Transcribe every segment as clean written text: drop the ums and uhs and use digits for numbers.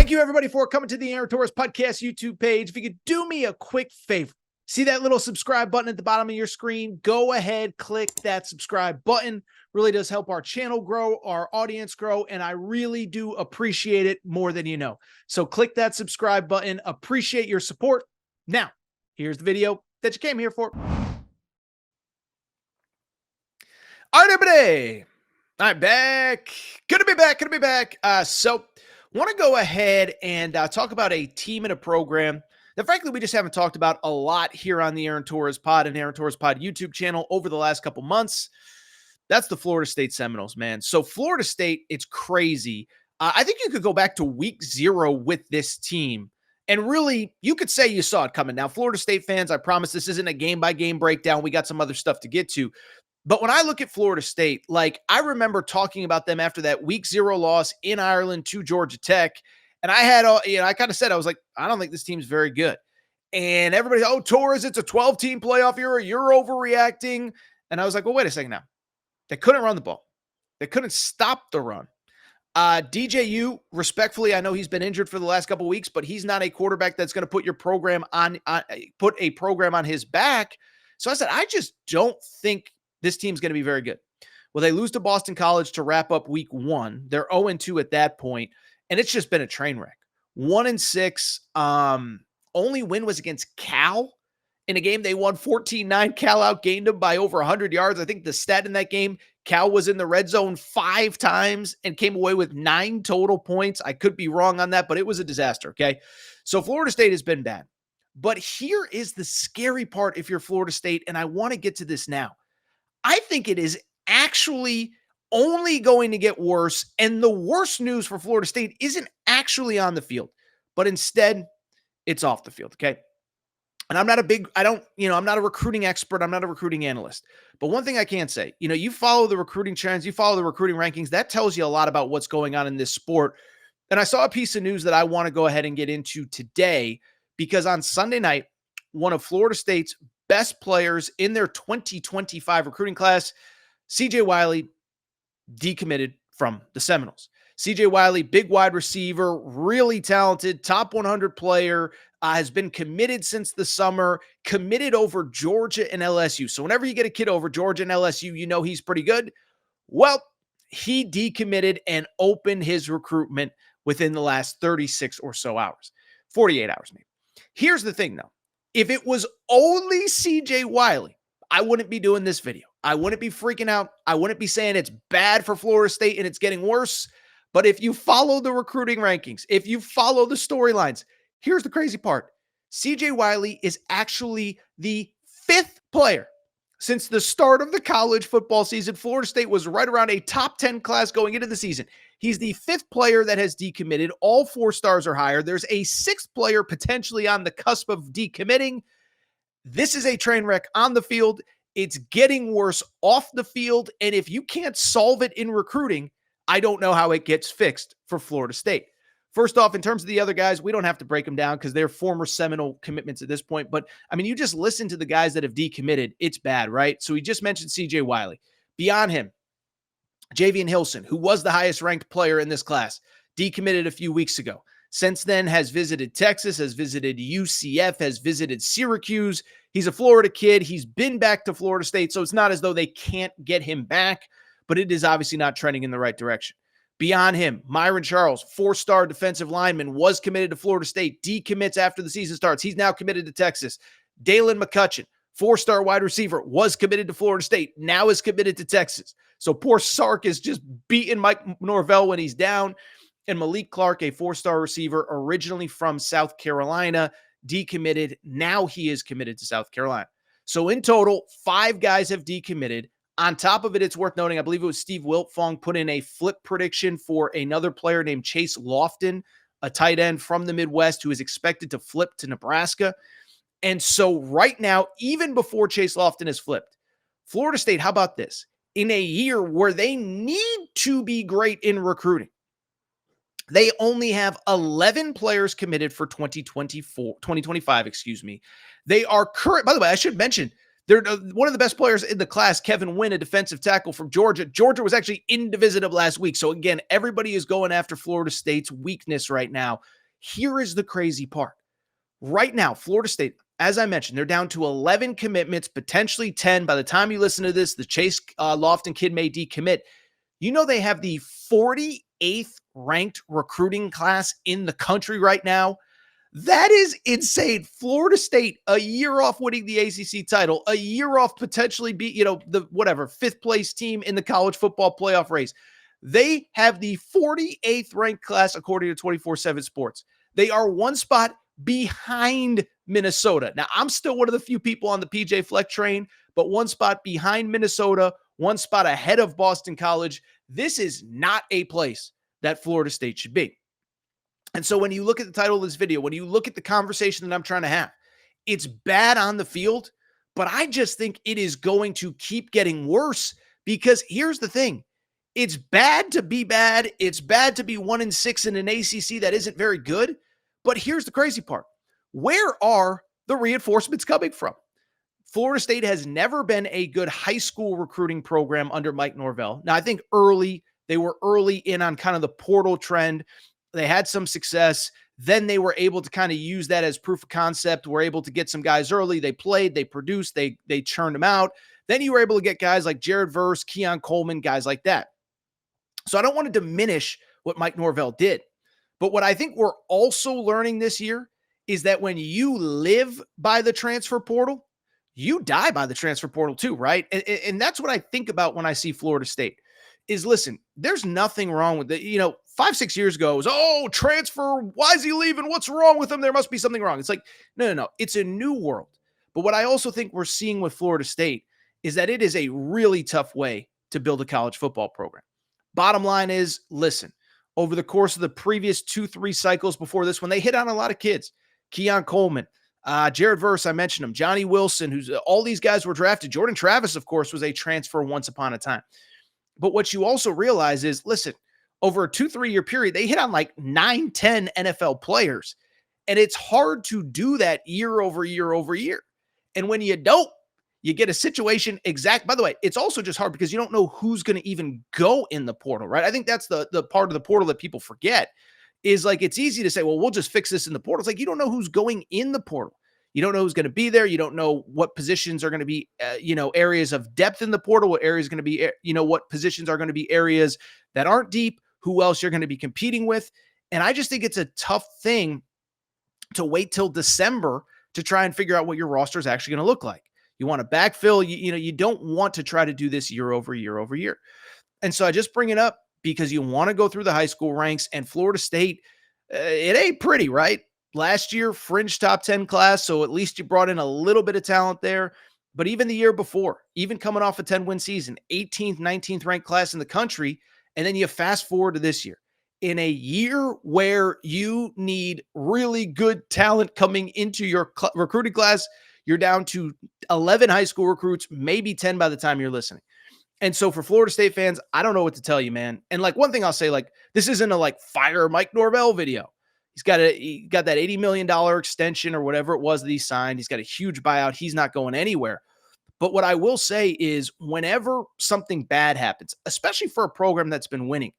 Thank you, everybody, for coming to the Aaron Torres Podcast YouTube page. If you could do me a quick favor, see that little subscribe button at the bottom of your screen? Go ahead, click that subscribe button. Really does help our channel grow, our audience grow, and I really do appreciate it more than you know. So click that subscribe button. Appreciate your support. Now, here's the video that you came here for. All right, everybody. I'm back. Good to be back. So want to go ahead and talk about a team and a program that, frankly, we just haven't talked about a lot here on the Aaron Torres Pod and Aaron Torres Pod YouTube channel over the last couple months. That's the Florida State Seminoles, man. So Florida State, it's crazy. I think you could go back to week 0 with this team, and really, you could say you saw it coming. Now, Florida State fans, I promise this isn't a game-by-game breakdown. We got some other stuff to get to. But when I look at Florida State, like, I remember talking about them after that week 0 loss in Ireland to Georgia Tech. And I had, I kind of said, I was like, I don't think this team's very good. And everybody, oh, Torres, it's a 12-team playoff era. You're overreacting. And I was like, well, wait a second now. They couldn't run the ball. They couldn't stop the run. DJU, respectfully, I know he's been injured for the last couple of weeks, but he's not a quarterback that's going to put your program put a program on his back. So I said, I just don't think this team's going to be very good. Well, they lose to Boston College to wrap up week 1. They're 0-2 at that point, and it's just been a train wreck. 1-6. Only win was against Cal in a game they won 14-9. Cal outgained them by over 100 yards. I think the stat in that game, Cal was in the red zone 5 times and came away with 9 total points. I could be wrong on that, but it was a disaster, okay? So Florida State has been bad. But here is the scary part if you're Florida State, and I want to get to this now. I think it is actually only going to get worse, and the worst news for Florida State isn't actually on the field, but instead it's off the field, okay? And I'm not a recruiting expert. I'm not a recruiting analyst. But one thing I can say, you follow the recruiting trends, you follow the recruiting rankings, that tells you a lot about what's going on in this sport. And I saw a piece of news that I want to go ahead and get into today, because on Sunday night, one of Florida State's best players in their 2025 recruiting class, CJ Wiley, decommitted from the Seminoles. CJ Wiley, big wide receiver, really talented, top 100 player, has been committed since the summer, committed over Georgia and LSU. So whenever you get a kid over Georgia and LSU, you know he's pretty good. Well, he decommitted and opened his recruitment within the last 36 or so hours, 48 hours maybe. Here's the thing, though. If it was only CJ Wiley, I wouldn't be doing this video. I wouldn't be freaking out. I wouldn't be saying it's bad for Florida State and it's getting worse. But if you follow the recruiting rankings, if you follow the storylines, here's the crazy part. CJ Wiley is actually the 5th player since the start of the college football season. Florida State was right around a top 10 class going into the season. He's the 5th player that has decommitted. All 4 stars or higher. There's a 6th player potentially on the cusp of decommitting. This is a train wreck on the field. It's getting worse off the field. And if you can't solve it in recruiting, I don't know how it gets fixed for Florida State. First off, in terms of the other guys, we don't have to break them down because they're former Seminole commitments at this point. But, I mean, you just listen to the guys that have decommitted. It's bad, right? So we just mentioned CJ Wiley. Beyond him, Javian Hilson, who was the highest ranked player in this class, decommitted a few weeks ago. Since then, has visited Texas, has visited UCF, has visited Syracuse. He's a Florida kid. He's been back to Florida State, so it's not as though they can't get him back, but it is obviously not trending in the right direction. Beyond him, Myron Charles, 4-star defensive lineman, was committed to Florida State, decommits after the season starts. He's now committed to Texas. Dalen McCutcheon, 4-star wide receiver, was committed to Florida State, now is committed to Texas. So poor Sark is just beating Mike Norvell when he's down. And Malik Clark, a 4-star receiver, originally from South Carolina, decommitted. Now he is committed to South Carolina. So in total, 5 guys have decommitted. On top of it, it's worth noting, I believe it was Steve Wiltfong put in a flip prediction for another player named Chase Lofton, a tight end from the Midwest who is expected to flip to Nebraska. And so right now, even before Chase Lofton is flipped, Florida State, how about this? In a year where they need to be great in recruiting, they only have 11 players committed for 2025, They are current. By the way, I should mention, They're one of the best players in the class, Kevin Wynn, a defensive tackle from Georgia. Georgia was actually in division last week. So again, everybody is going after Florida State's weakness right now. Here is the crazy part. Right now, Florida State, as I mentioned, they're down to 11 commitments, potentially 10. By the time you listen to this, the Chase Lofton kid may decommit. You know they have the 48th ranked recruiting class in the country right now. That is insane. Florida State, a year off winning the ACC title, a year off potentially the fifth place team in the college football playoff race. They have the 48th ranked class according to 24/7 Sports. They are one spot behind Minnesota. Now, I'm still one of the few people on the PJ Fleck train, but one spot behind Minnesota, one spot ahead of Boston College. This is not a place that Florida State should be. And so when you look at the title of this video, when you look at the conversation that I'm trying to have, it's bad on the field, but I just think it is going to keep getting worse because here's the thing. It's bad to be bad. It's bad to be 1-6 in an ACC that isn't very good. But here's the crazy part. Where are the reinforcements coming from? Florida State has never been a good high school recruiting program under Mike Norvell. Now, I think they were early in on kind of the portal trend. They had some success. Then they were able to kind of use that as proof of concept. We're able to get some guys early. They played, they produced, they churned them out. Then you were able to get guys like Jared Verse, Keon Coleman, guys like that. So I don't want to diminish what Mike Norvell did. But what I think we're also learning this year is that when you live by the transfer portal, you die by the transfer portal too, right? And that's what I think about when I see Florida State is, listen, there's nothing wrong with it. 5-6 years ago, it was, oh, transfer, why is he leaving? What's wrong with him? There must be something wrong. It's like, no. It's a new world. But what I also think we're seeing with Florida State is that it is a really tough way to build a college football program. Bottom line is, listen, over the course of the previous 2-3 cycles before this one, they hit on a lot of kids. Keon Coleman, Jared Verse, I mentioned him, Johnny Wilson, who's all these guys were drafted. Jordan Travis, of course, was a transfer once upon a time. But what you also realize is, listen, over a 2-3 year period, they hit on like 9-10 NFL players. And it's hard to do that year over year over year. And when you don't, you get a situation by the way, it's also just hard because you don't know who's going to even go in the portal, right? I think that's the part of the portal that people forget is like, it's easy to say, well, we'll just fix this in the portal. It's like, you don't know who's going in the portal. You don't know who's going to be there. You don't know what positions are going to be, areas of depth in the portal, what areas are going to be, what positions are going to be areas that aren't deep, who else you're going to be competing with. And I just think it's a tough thing to wait till December to try and figure out what your roster is actually going to look like. You want to backfill, you don't want to try to do this year over year over year. And so I just bring it up because you want to go through the high school ranks, and Florida State, it ain't pretty, right? Last year, fringe top 10 class, so at least you brought in a little bit of talent there. But even the year before, even coming off a 10-win season, 18th, 19th ranked class in the country, and then you fast forward to this year. In a year where you need really good talent coming into your recruiting class, you're down to 11 high school recruits, maybe 10 by the time you're listening. And so for Florida State fans, I don't know what to tell you, man. And like one thing I'll say, like, this isn't a fire Mike Norvell video. He got that $80 million extension or whatever it was that he signed. He's got a huge buyout. He's not going anywhere. But what I will say is whenever something bad happens, especially for a program that's been winning,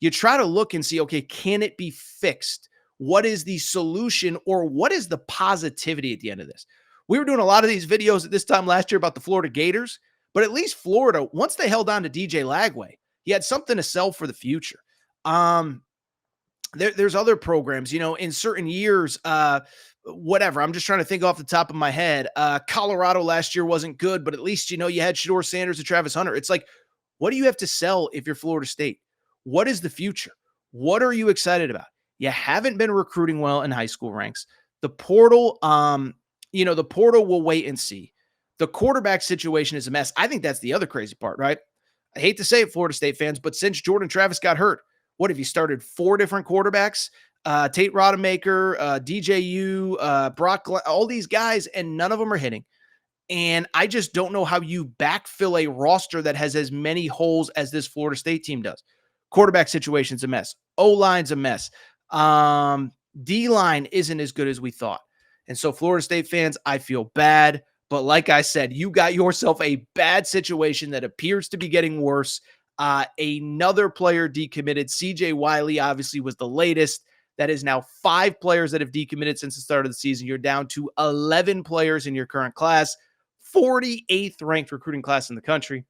you try to look and see, okay, can it be fixed? What is the solution, or what is the positivity at the end of this? We were doing a lot of these videos at this time last year about the Florida Gators, but at least Florida, once they held on to DJ Lagway, he had something to sell for the future. There's other programs, in certain years, whatever. I'm just trying to think off the top of my head. Colorado last year wasn't good, but at least, you had Shedeur Sanders and Travis Hunter. It's like, what do you have to sell if you're Florida State? What is the future? What are you excited about? You haven't been recruiting well in high school ranks. The portal, the portal will wait and see. The quarterback situation is a mess. I think that's the other crazy part, right? I hate to say it, Florida State fans, but since Jordan Travis got hurt, what have you started 4 different quarterbacks? Tate Rodemaker, DJU, Brock, all these guys, and none of them are hitting. And I just don't know how you backfill a roster that has as many holes as this Florida State team does. Quarterback situation's a mess. O-line's a mess. D-line isn't as good as we thought. And so Florida State fans, I feel bad, But like I said, you got yourself a bad situation that appears to be getting worse. Another player decommitted. CJ Wiley obviously was the latest. That is now 5 players that have decommitted since the start of the season. You're down to 11 players in your current class, 48th ranked recruiting class in the country.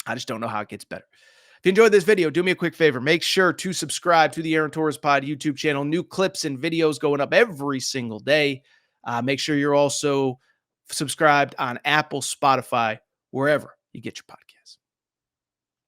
I just don't know how it gets better. If you enjoyed this video, do me a quick favor. Make sure to subscribe to the Aaron Torres Pod YouTube channel. New clips and videos going up every single day. Make sure you're also subscribed on Apple, Spotify, wherever you get your podcast.